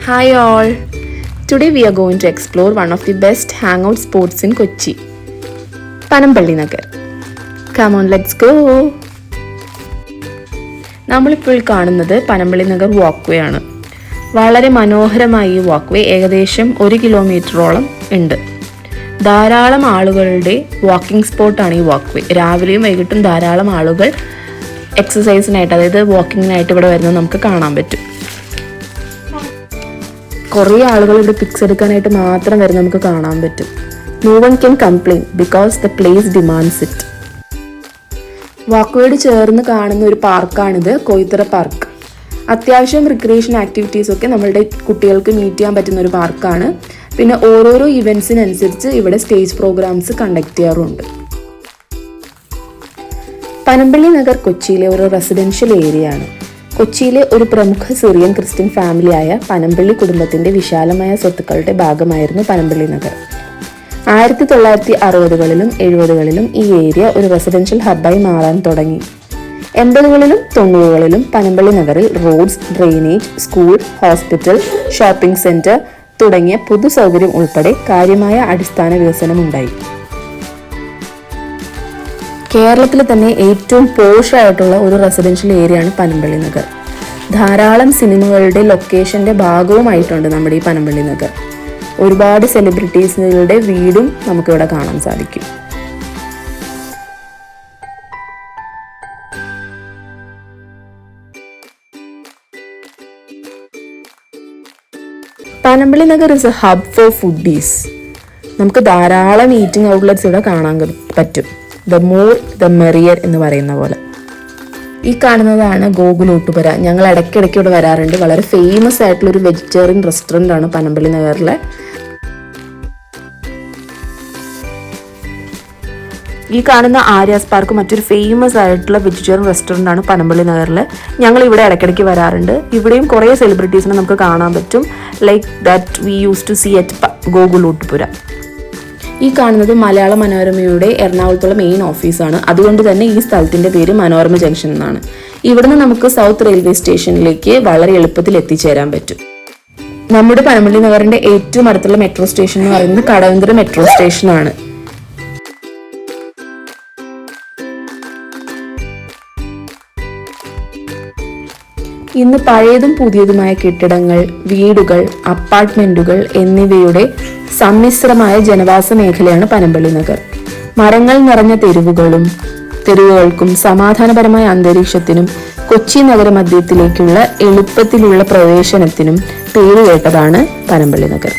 Hi all! Today we are going to explore one of the best hangout spots in Kochi, Panampalli Nagar. Come on, let's go! നമ്മളിപ്പോൾ കാണുന്നത് Panampilly Nagar walkway ആണ്. വളരെ മനോഹരമായ ഈ walkway ഏകദേശം 1 കിലോമീറ്ററോളം ഉണ്ട്. ധാരാളം ആളുകളുടെ വാക്കിംഗ് സ്പോട്ടാണ് ഈ വാക്ക്വേ. രാവിലെയും വൈകിട്ടും ധാരാളം ആളുകൾ എക്സസൈസിനായിട്ട്, അതായത് വാക്കിങ്ങിനായിട്ട് ഇവിടെ വരുന്നത് നമുക്ക് കാണാൻ പറ്റും. കുറേ ആളുകൾ ഇവിടെ പിക്സ് എടുക്കാനായിട്ട് മാത്രം വരുന്നത് നമുക്ക് കാണാൻ പറ്റും. No one can complain because the place demands it. വാക്ക്വേയോട് ചേർന്ന് കാണുന്ന ഒരു പാർക്കാണിത്, കൊയ്ത്തറ പാർക്ക്. അത്യാവശ്യം റിക്രിയേഷൻ ആക്ടിവിറ്റീസ് ഒക്കെ നമ്മളുടെ കുട്ടികൾക്ക് മീറ്റ് ചെയ്യാൻ പറ്റുന്ന ഒരു പാർക്കാണ്. പിന്നെ ഓരോരോ ഇവൻസിനനുസരിച്ച് ഇവിടെ സ്റ്റേജ് പ്രോഗ്രാംസ് കണ്ടക്ട് ചെയ്യാറുണ്ട്. പനമ്പള്ളി നഗർ കൊച്ചിയിലെ ഒരു റെസിഡൻഷ്യൽ ഏരിയ ആണ്. കൊച്ചിയിലെ ഒരു പ്രമുഖ സിറിയൻ ക്രിസ്ത്യൻ ഫാമിലിയായ പനമ്പള്ളി കുടുംബത്തിന്റെ വിശാലമായ സ്വത്തുക്കളുടെ ഭാഗമായിരുന്നു പനമ്പള്ളി നഗർ. 1960കളിലും 70കളിലും ഈ ഏരിയ ഒരു റെസിഡൻഷ്യൽ ഹബ്ബായി മാറാൻ തുടങ്ങി. 80കളിലും 90കളിലും പനമ്പള്ളി നഗറിൽ roads, drainage, school, hospital, shopping centre തുടങ്ങിയ പൊതു സൗകര്യം ഉൾപ്പെടെ കാര്യമായ അടിസ്ഥാന വികസനം ഉണ്ടായി. കേരളത്തിൽ തന്നെ ഏറ്റവും പോഷായിട്ടുള്ള ഒരു റെസിഡൻഷ്യൽ ഏരിയയാണ് പനമ്പള്ളി നഗർ. ധാരാളം സിനിമകളുടെ ലൊക്കേഷന്റെ ഭാഗവുമായിട്ടുണ്ട് നമ്മുടെ ഈ പനമ്പള്ളി നഗർ. ഒരുപാട് സെലിബ്രിറ്റീസുകളുടെ വീടും നമുക്കിവിടെ കാണാൻ സാധിക്കും. Panampilly Nagar is A hub four foodies. നമുക്ക് ധാരാളം ഈറ്റിംഗ് ഔട്ട്ലെറ്റ്സ് ഇവിടെ കാണാൻ പറ്റും. ദ മോർ ദ മെറിയർ എന്ന് പറയുന്ന പോലെ. ഈ കാണുന്നതാണ് ഗോകുൽ ഊട്ടുപുര. ഞങ്ങൾ ഇടയ്ക്കിടയ്ക്ക് ഇവിടെ വരാറുണ്ട്. വളരെ ഫേമസ് ആയിട്ടുള്ള ഒരു വെജിറ്റേറിയൻ റെസ്റ്റോറൻ്റ് ആണ് പനമ്പള്ളി നഗറിലെ. ഈ കാണുന്ന ആര്യാസ് പാർക്ക് മറ്റൊരു ഫേമസ് ആയിട്ടുള്ള വെജിറ്റേറിയൻ റെസ്റ്റോറൻ്റ് ആണ് പനമ്പള്ളി നഗറിൽ. ഞങ്ങൾ ഇവിടെ ഇടയ്ക്കിടയ്ക്ക് വരാറുണ്ട്. ഇവിടെയും കുറേ സെലിബ്രിറ്റീസിനെ നമുക്ക് കാണാൻ പറ്റും. Like that we use to see at Gokul Oottupura. ഈ കാണുന്നത് മലയാള മനോരമയുടെ എറണാകുളത്തുള്ള മെയിൻ ഓഫീസാണ്. അതുകൊണ്ട് തന്നെ ഈ സ്ഥലത്തിന്റെ പേര് മനോരമ ജംഗ്ഷൻ എന്നാണ്. ഇവിടുന്ന് നമുക്ക് സൗത്ത് റെയിൽവേ സ്റ്റേഷനിലേക്ക് വളരെ എളുപ്പത്തിൽ എത്തിച്ചേരാൻ പറ്റും. നമ്മുടെ പനമ്പള്ളി നഗറിന്റെ ഏറ്റവും അടുത്തുള്ള മെട്രോ സ്റ്റേഷൻ എന്ന് പറയുന്നത് കടവന്തര മെട്രോ സ്റ്റേഷനാണ്. ഇന്ന് പഴയതും പുതിയതുമായ കെട്ടിടങ്ങൾ, വീടുകൾ, അപ്പാർട്ട്മെന്റുകൾ എന്നിവയുടെ സമ്മിശ്രമായ ജനവാസ മേഖലയാണ് പനമ്പള്ളി നഗർ. മരങ്ങൾ നിറഞ്ഞ തെരുവുകൾക്കും സമാധാനപരമായ അന്തരീക്ഷത്തിനും കൊച്ചി നഗരമധ്യത്തിലേക്കുള്ള എളുപ്പത്തിലുള്ള പ്രവേശനത്തിനും പേരുകേട്ടതാണ് പനമ്പള്ളി നഗർ.